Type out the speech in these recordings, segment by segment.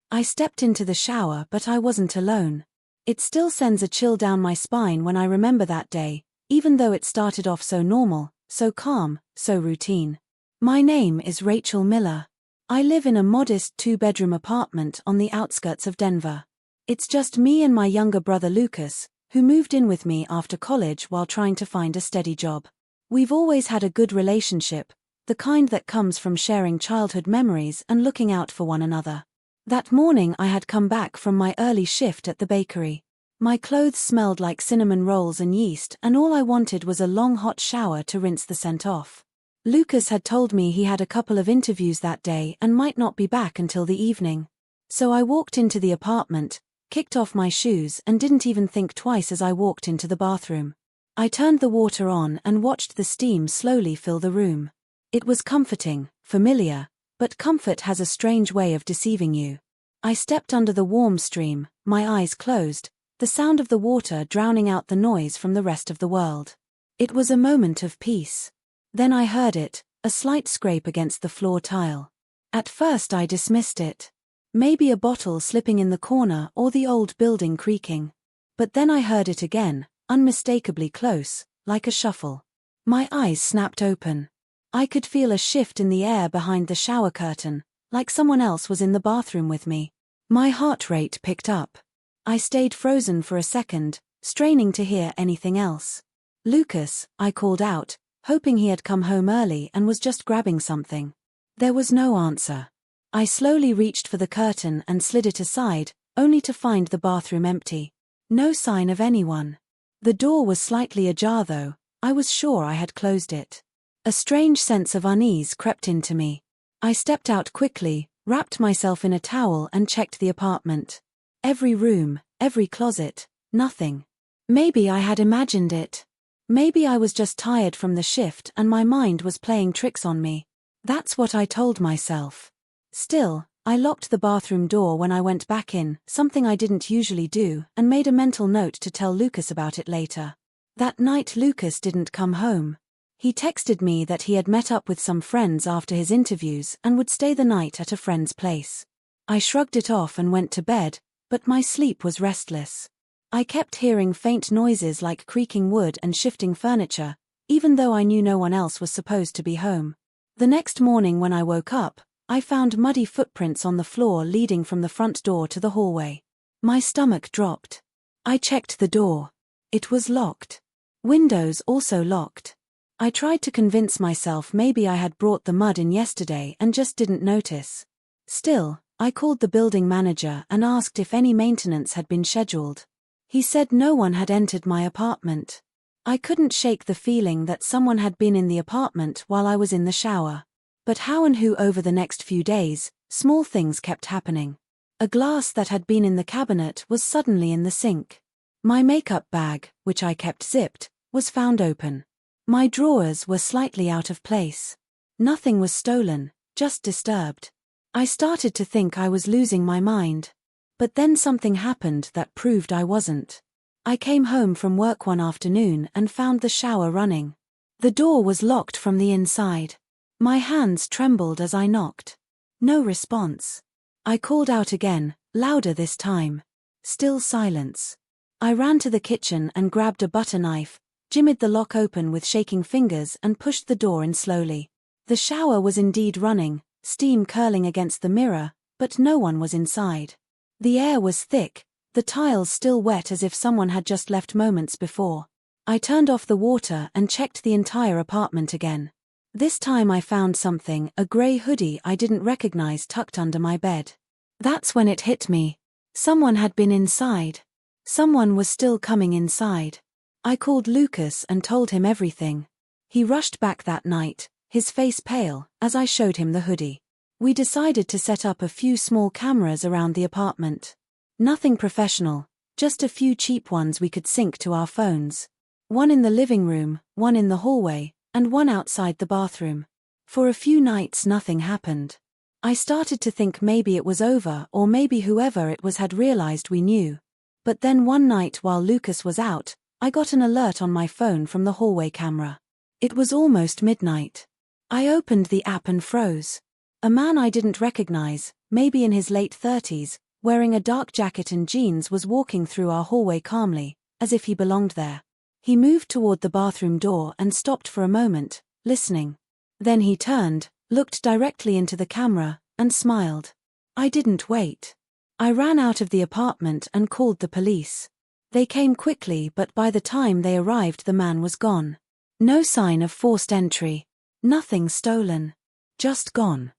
I stepped into the shower, but I wasn't alone. It still sends a chill down my spine when I remember that day, even though it started off so normal, so calm, so routine. My name is Rachel Miller. I live in a modest 2-bedroom apartment on the outskirts of Denver. It's just me and my younger brother Lucas, who moved in with me after college while trying to find a steady job. We've always had a good relationship, the kind that comes from sharing childhood memories and looking out for one another. That morning I had come back from my early shift at the bakery. My clothes smelled like cinnamon rolls and yeast, and all I wanted was a long hot shower to rinse the scent off. Lucas had told me he had a couple of interviews that day and might not be back until the evening. So I walked into the apartment, kicked off my shoes, and didn't even think twice as I walked into the bathroom. I turned the water on and watched the steam slowly fill the room. It was comforting, familiar, but comfort has a strange way of deceiving you. I stepped under the warm stream, my eyes closed, the sound of the water drowning out the noise from the rest of the world. It was a moment of peace. Then I heard it, a slight scrape against the floor tile. At first I dismissed it. Maybe a bottle slipping in the corner or the old building creaking. But then I heard it again, unmistakably close, like a shuffle. My eyes snapped open. I could feel a shift in the air behind the shower curtain, like someone else was in the bathroom with me. My heart rate picked up. I stayed frozen for a second, straining to hear anything else. "Lucas," I called out, hoping he had come home early and was just grabbing something. There was no answer. I slowly reached for the curtain and slid it aside, only to find the bathroom empty. No sign of anyone. The door was slightly ajar though. I was sure I had closed it. A strange sense of unease crept into me. I stepped out quickly, wrapped myself in a towel and checked the apartment. Every room, every closet, nothing. Maybe I had imagined it. Maybe I was just tired from the shift and my mind was playing tricks on me. That's what I told myself. Still, I locked the bathroom door when I went back in, something I didn't usually do, and made a mental note to tell Lucas about it later. That night Lucas didn't come home. He texted me that he had met up with some friends after his interviews and would stay the night at a friend's place. I shrugged it off and went to bed, but my sleep was restless. I kept hearing faint noises like creaking wood and shifting furniture, even though I knew no one else was supposed to be home. The next morning when I woke up, I found muddy footprints on the floor leading from the front door to the hallway. My stomach dropped. I checked the door. It was locked. Windows also locked. I tried to convince myself maybe I had brought the mud in yesterday and just didn't notice. Still, I called the building manager and asked if any maintenance had been scheduled. He said no one had entered my apartment. I couldn't shake the feeling that someone had been in the apartment while I was in the shower. But how and who? Over the next few days, small things kept happening. A glass that had been in the cabinet was suddenly in the sink. My makeup bag, which I kept zipped, was found open. My drawers were slightly out of place. Nothing was stolen, just disturbed. I started to think I was losing my mind. But then something happened that proved I wasn't. I came home from work one afternoon and found the shower running. The door was locked from the inside. My hands trembled as I knocked. No response. I called out again, louder this time. Still silence. I ran to the kitchen and grabbed a butter knife, jimmied the lock open with shaking fingers and pushed the door in slowly. The shower was indeed running, steam curling against the mirror, but no one was inside. The air was thick, the tiles still wet as if someone had just left moments before. I turned off the water and checked the entire apartment again. This time I found something, a grey hoodie I didn't recognize tucked under my bed. That's when it hit me. Someone had been inside. Someone was still coming inside. I called Lucas and told him everything. He rushed back that night, his face pale, as I showed him the hoodie. We decided to set up a few small cameras around the apartment. Nothing professional, just a few cheap ones we could sync to our phones. One in the living room, one in the hallway, and one outside the bathroom. For a few nights nothing happened. I started to think maybe it was over or maybe whoever it was had realized we knew. But then one night while Lucas was out, I got an alert on my phone from the hallway camera. It was almost midnight. I opened the app and froze. A man I didn't recognize, maybe in his late 30s, wearing a dark jacket and jeans, was walking through our hallway calmly, as if he belonged there. He moved toward the bathroom door and stopped for a moment, listening. Then he turned, looked directly into the camera, and smiled. I didn't wait. I ran out of the apartment and called the police. They came quickly, but by the time they arrived the man was gone. No sign of forced entry. Nothing stolen. Just gone.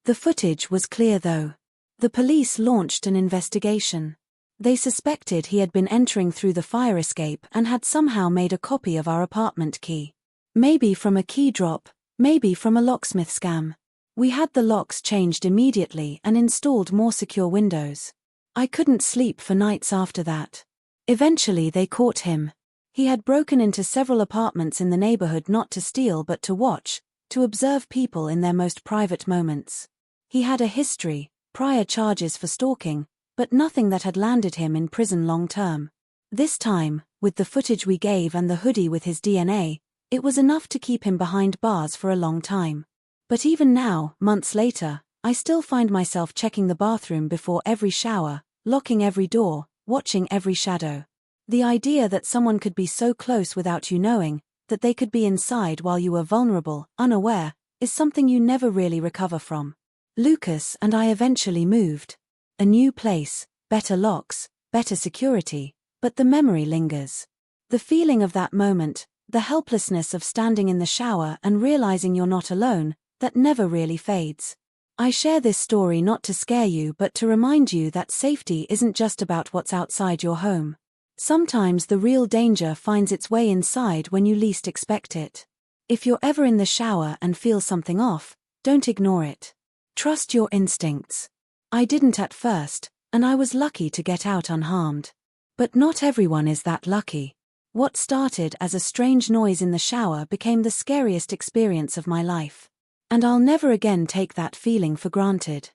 The footage was clear though. The police launched an investigation. They suspected he had been entering through the fire escape and had somehow made a copy of our apartment key. Maybe from a key drop, maybe from a locksmith scam. We had the locks changed immediately and installed more secure windows. I couldn't sleep for nights after that. Eventually they caught him. He had broken into several apartments in the neighborhood, not to steal but to watch, to observe people in their most private moments. He had a history, prior charges for stalking, but nothing that had landed him in prison long term. This time, with the footage we gave and the hoodie with his DNA, it was enough to keep him behind bars for a long time. But even now, months later, I still find myself checking the bathroom before every shower, locking every door, watching every shadow. The idea that someone could be so close without you knowing, that they could be inside while you were vulnerable, unaware, is something you never really recover from. Lucas and I eventually moved. A new place, better locks, better security, but the memory lingers. The feeling of that moment, the helplessness of standing in the shower and realizing you're not alone, that never really fades. I share this story not to scare you but to remind you that safety isn't just about what's outside your home. Sometimes the real danger finds its way inside when you least expect it. If you're ever in the shower and feel something off, don't ignore it. Trust your instincts. I didn't at first, and I was lucky to get out unharmed. But not everyone is that lucky. What started as a strange noise in the shower became the scariest experience of my life. And I'll never again take that feeling for granted.